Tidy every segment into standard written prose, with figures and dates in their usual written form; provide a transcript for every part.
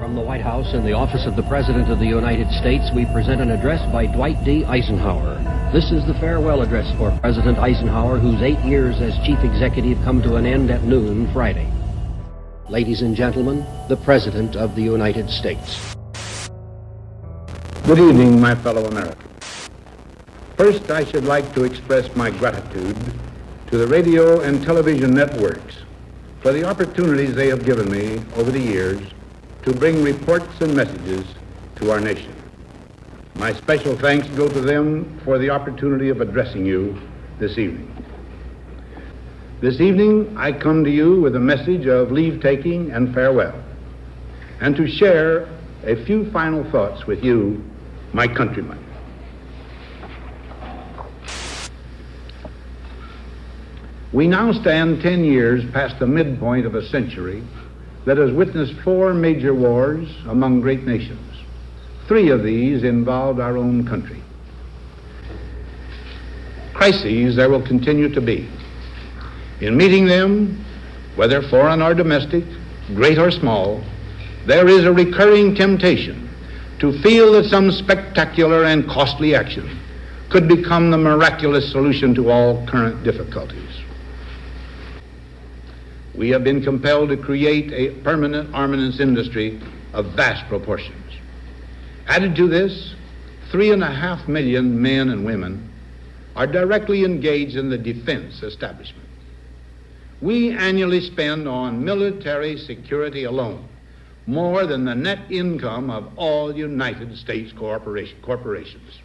From the White House in the office of the President of the United States, we present an address by Dwight D. Eisenhower. This is the farewell address for President Eisenhower, whose 8 years as chief executive come to an end at noon Friday. Ladies and gentlemen, the President of the United States. Good evening, my fellow Americans. First, I should like to express my gratitude to the radio and television networks for the opportunities they have given me over the years to bring reports and messages to our nation. My special thanks go to them for the opportunity of addressing you this evening. This evening, I come to you with a message of leave-taking and farewell, and to share a few final thoughts with you, my countrymen. We now stand 10 years past the midpoint of a century that has witnessed 4 major wars among great nations. 3 of these involved our own country. Crises there will continue to be. In meeting them, whether foreign or domestic, great or small, there is a recurring temptation to feel that some spectacular and costly action could become the miraculous solution to all current difficulties. We have been compelled to create a permanent armaments industry of vast proportions. Added to this, 3.5 million men and women are directly engaged in the defense establishment. We annually spend on military security alone more than the net income of all United States corporations.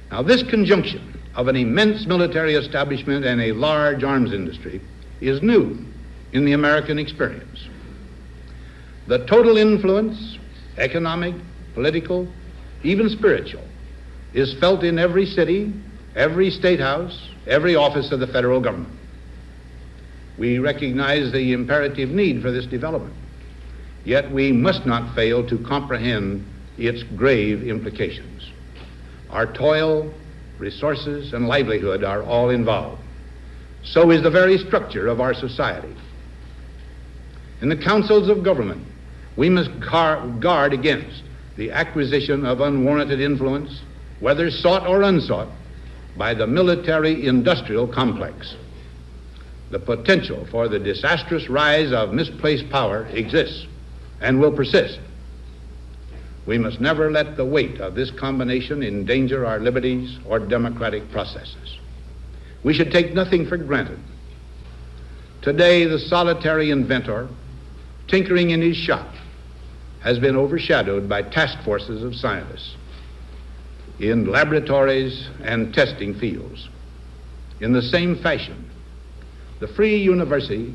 Now, this conjunction of an immense military establishment and a large arms industry is new in the American experience. The total influence, economic, political, even spiritual, is felt in every city, every state house, every office of the federal government. We recognize the imperative need for this development, yet we must not fail to comprehend its grave implications. Our toil, resources, and livelihood are all involved. So is the very structure of our society. In the councils of government, we must guard against the acquisition of unwarranted influence, whether sought or unsought, by the military-industrial complex. The potential for the disastrous rise of misplaced power exists and will persist. We must never let the weight of this combination endanger our liberties or democratic processes. We should take nothing for granted. Today, the solitary inventor, tinkering in his shop, has been overshadowed by task forces of scientists in laboratories and testing fields. In the same fashion, the free university,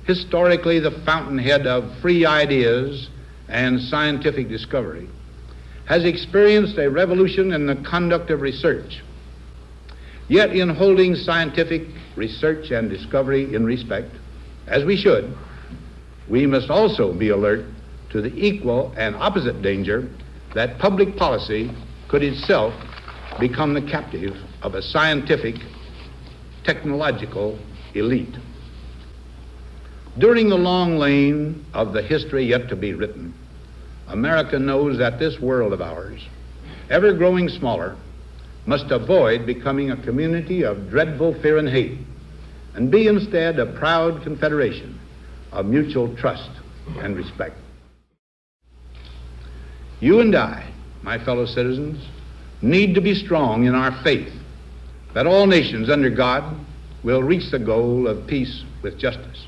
historically the fountainhead of free ideas and scientific discovery, has experienced a revolution in the conduct of research. Yet in holding scientific research and discovery in respect, as we should, we must also be alert to the equal and opposite danger that public policy could itself become the captive of a scientific, technological elite. During the long lane of the history yet to be written, America knows that this world of ours, ever growing smaller, must avoid becoming a community of dreadful fear and hate, and be instead a proud confederation of mutual trust and respect. You and I, my fellow citizens, need to be strong in our faith that all nations under God will reach the goal of peace with justice.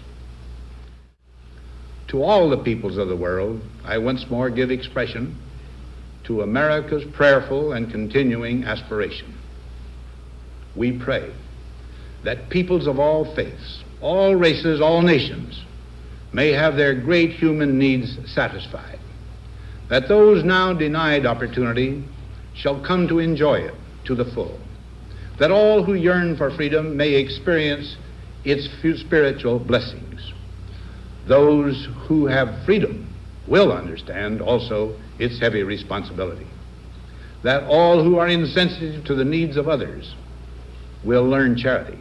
To all the peoples of the world, I once more give expression to America's prayerful and continuing aspiration. We pray that peoples of all faiths, all races, all nations may have their great human needs satisfied, that those now denied opportunity shall come to enjoy it to the full, that all who yearn for freedom may experience its spiritual blessings. Those who have freedom will understand also its heavy responsibility, that all who are insensitive to the needs of others will learn charity,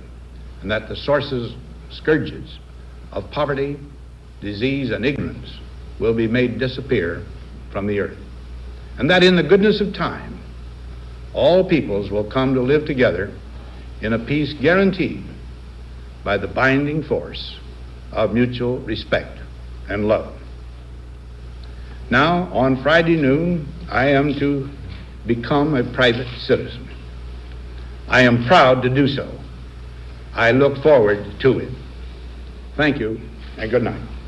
and that the scourges of poverty, disease, and ignorance will be made disappear from the earth. And that in the goodness of time, all peoples will come to live together in a peace guaranteed by the binding force of mutual respect and love. Now, on Friday noon, I am to become a private citizen. I am proud to do so. I look forward to it. Thank you, and good night.